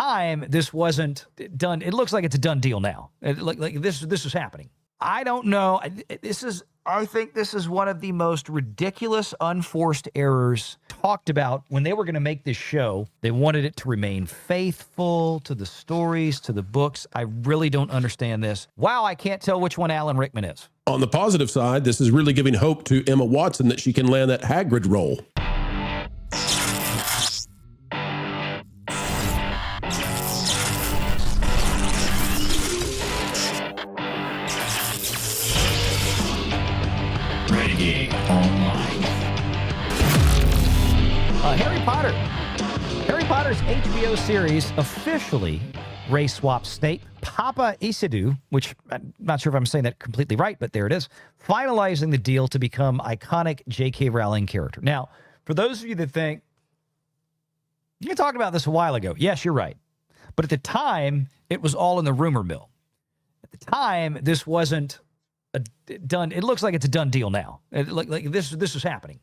time, this wasn't done. It looks like it's a done deal now. Like this is happening. I don't know. I think this is one of the most ridiculous, unforced errors talked about when they were going to make this show. They wanted it to remain faithful to the stories, to the books. I really don't understand this. Wow, I can't tell which one Alan Rickman is. On the positive side, this is really giving hope to Emma Watson that she can land that Hagrid role. Renegade Online. Harry Potter's HBO series officially race swaps Snape. Paapa Essiedu, which I'm not sure if I'm saying that completely right, but there it is, finalizing the deal to become iconic J.K. Rowling character. Now, for those of you that think, you talked about this a while ago. Yes, you're right. But at the time, it was all in the rumor mill. At the time, this wasn't done. It looks like it's a done deal now. Like this is happening,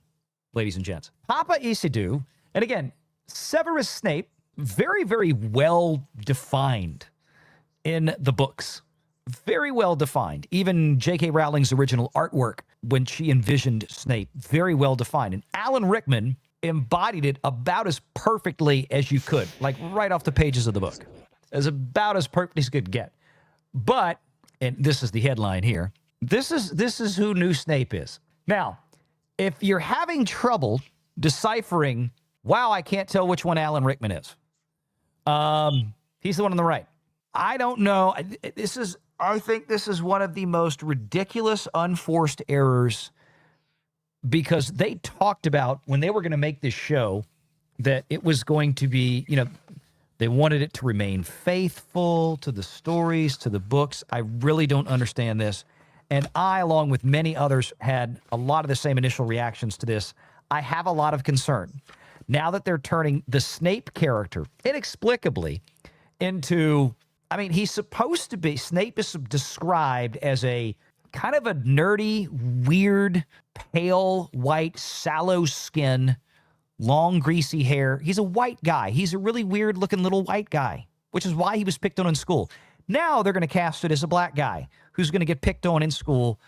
ladies and gents. Paapa Essiedu, and again, Severus Snape, very, very well defined in the books. Very well defined. Even J.K. Rowling's original artwork, when she envisioned Snape, very well defined. And Alan Rickman embodied it about as perfectly as you could, like right off the pages of the book. As about as perfect as you could get. But, and this is the headline here, this is who new Snape is. Now, if you're having trouble deciphering, wow, I can't tell which one Alan Rickman is. He's the one on the right. I don't know. I think this is one of the most ridiculous, unforced errors, because they talked about when they were going to make this show that it was going to be, they wanted it to remain faithful to the stories, to the books. I really don't understand this. And I, along with many others, had a lot of the same initial reactions to this. I have a lot of concern. Now that they're turning the Snape character inexplicably into, he's supposed to be, Snape is described as a kind of a nerdy, weird, pale, white, sallow skin, long, greasy hair. He's a white guy. He's a really weird-looking little white guy, which is why he was picked on in school. Now they're going to cast it as a black guy who's going to get picked on in school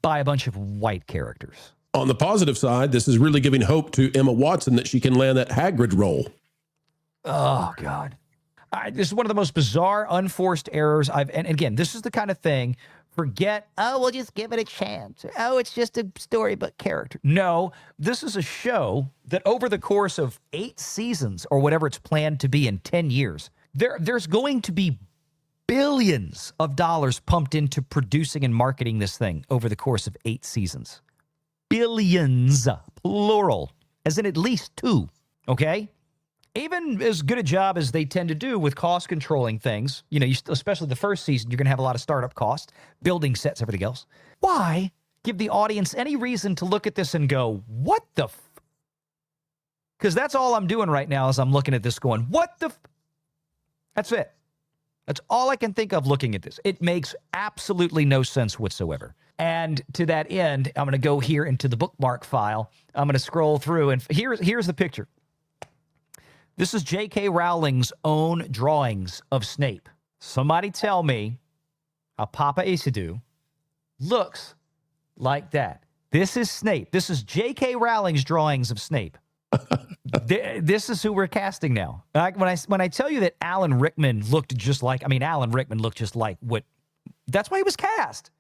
by a bunch of white characters. On the positive side, this is really giving hope to Emma Watson that she can land that Hagrid role. Oh, God. This is one of the most bizarre, unforced errors and again, this is the kind of thing, forget, we'll just give it a chance. Oh, it's just a storybook character. No, this is a show that over the course of 8 seasons or whatever it's planned to be in 10 years, there's going to be billions of dollars pumped into producing and marketing this thing over the course of 8 seasons. Billions, plural, as in at least 2, okay? Even as good a job as they tend to do with cost controlling things, especially the first season, you're going to have a lot of startup costs, building sets, everything else. Why give the audience any reason to look at this and go, what the f? Because that's all I'm doing right now is I'm looking at this going, what the f? That's it. That's all I can think of looking at this. It makes absolutely no sense whatsoever. And to that end, I'm going to go here into the bookmark file. I'm going to scroll through, and here's the picture. This is J.K. Rowling's own drawings of Snape. Somebody tell me how Paapa Essiedu looks like that. This is Snape. This is J.K. Rowling's drawings of Snape. This is who we're casting now. When I tell you that Alan Rickman looked just like, Alan Rickman looked just like that's why he was cast.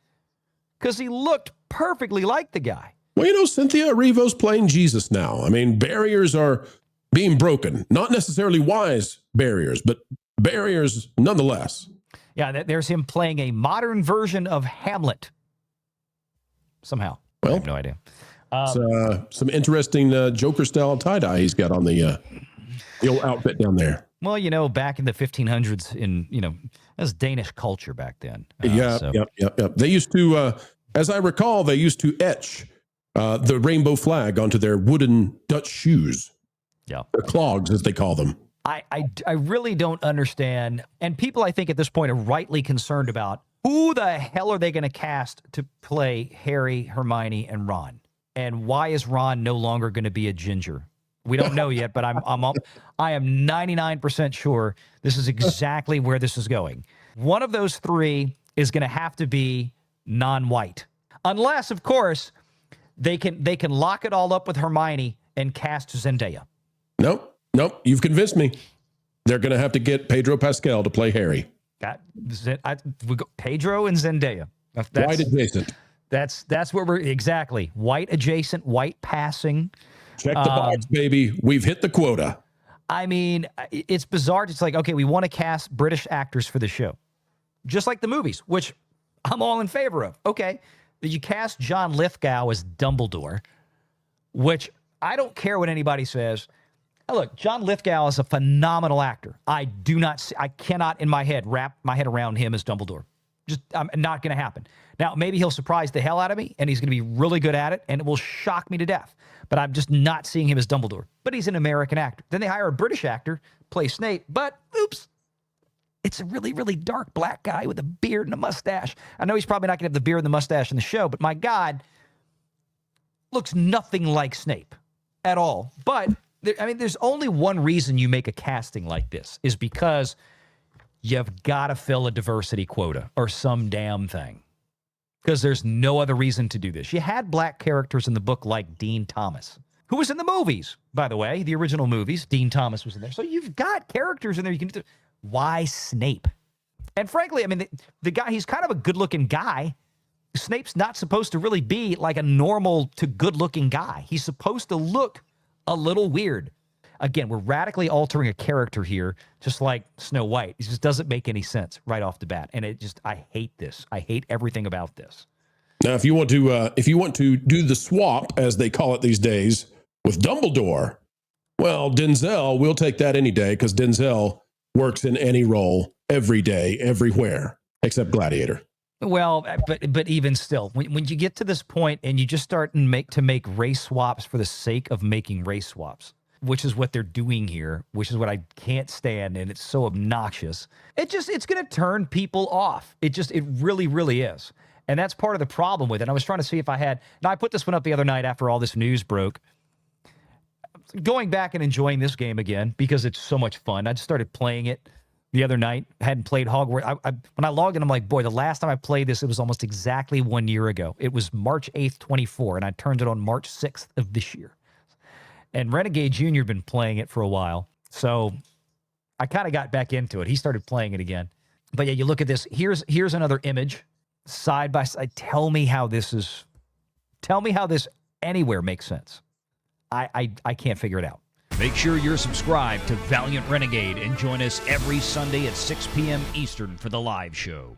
Because he looked perfectly like the guy. Well, Cynthia Erivo's playing Jesus now. Barriers are being broken. Not necessarily wise barriers, but barriers nonetheless. Yeah, there's him playing a modern version of Hamlet. Somehow. Well, I have no idea. Some interesting Joker-style tie-dye he's got on the old outfit down there. Well, back in the 1500s, that was Danish culture back then. Yep. They used to, as I recall, they used to etch the rainbow flag onto their wooden Dutch shoes. Yeah. Their clogs, as they call them. I really don't understand. And people, I think, at this point are rightly concerned about who the hell are they going to cast to play Harry, Hermione, and Ron? And why is Ron no longer going to be a ginger? We don't know yet, but I am 99% sure this is exactly where this is going. One of those three is going to have to be non-white, unless, of course, they can lock it all up with Hermione and cast Zendaya. Nope. You've convinced me. They're going to have to get Pedro Pascal to play Harry. We go Pedro and Zendaya. White adjacent. That's where we're exactly white adjacent, white passing. Check the box, baby. We've hit the quota. I mean, it's bizarre. It's like, okay, we want to cast British actors for the show, just like the movies, which I'm all in favor of. Okay, you cast John Lithgow as Dumbledore, which I don't care what anybody says. Look, John Lithgow is a phenomenal actor. I cannot in my head wrap my head around him as Dumbledore. I'm not going to happen. Now, maybe he'll surprise the hell out of me, and he's going to be really good at it, and it will shock me to death. But I'm just not seeing him as Dumbledore. But he's an American actor. Then they hire a British actor, play Snape, but oops, it's a really, really dark black guy with a beard and a mustache. I know he's probably not going to have the beard and the mustache in the show, but my God, looks nothing like Snape at all. But there's only one reason you make a casting like this, is because you've got to fill a diversity quota or some damn thing. Because there's no other reason to do this. You had black characters in the book like Dean Thomas, who was in the movies, by the way, the original movies. Dean Thomas was in there. So you've got characters in there you can do. Why Snape? And frankly, I mean, the guy, he's kind of a good-looking guy. Snape's not supposed to really be like a normal to good-looking guy. He's supposed to look a little weird. Again, we're radically altering a character here, just like Snow White. It just doesn't make any sense right off the bat. And I hate this. I hate everything about this. Now, if you want to do the swap, as they call it these days, with Dumbledore, well, Denzel, we'll take that any day, because Denzel works in any role every day, everywhere, except Gladiator. Well, but even still, when you get to this point and you just start to make race swaps for the sake of making race swaps, which is what they're doing here, which is what I can't stand, and it's so obnoxious. It's going to turn people off. It really, really is. And that's part of the problem with it. I was trying to see if I put this one up the other night after all this news broke. Going back and enjoying this game again because it's so much fun. I just started playing it the other night. Hadn't played Hogwarts. When I logged in, I'm like, boy, the last time I played this, it was almost exactly 1 year ago. It was March 8th, 24, and I turned it on March 6th of this year. And Renegade Jr. been playing it for a while. So I kind of got back into it. He started playing it again. But yeah, you look at this. Here's another image side by side. Tell me how this anywhere makes sense. I can't figure it out. Make sure you're subscribed to Valiant Renegade and join us every Sunday at 6 p.m. Eastern for the live show.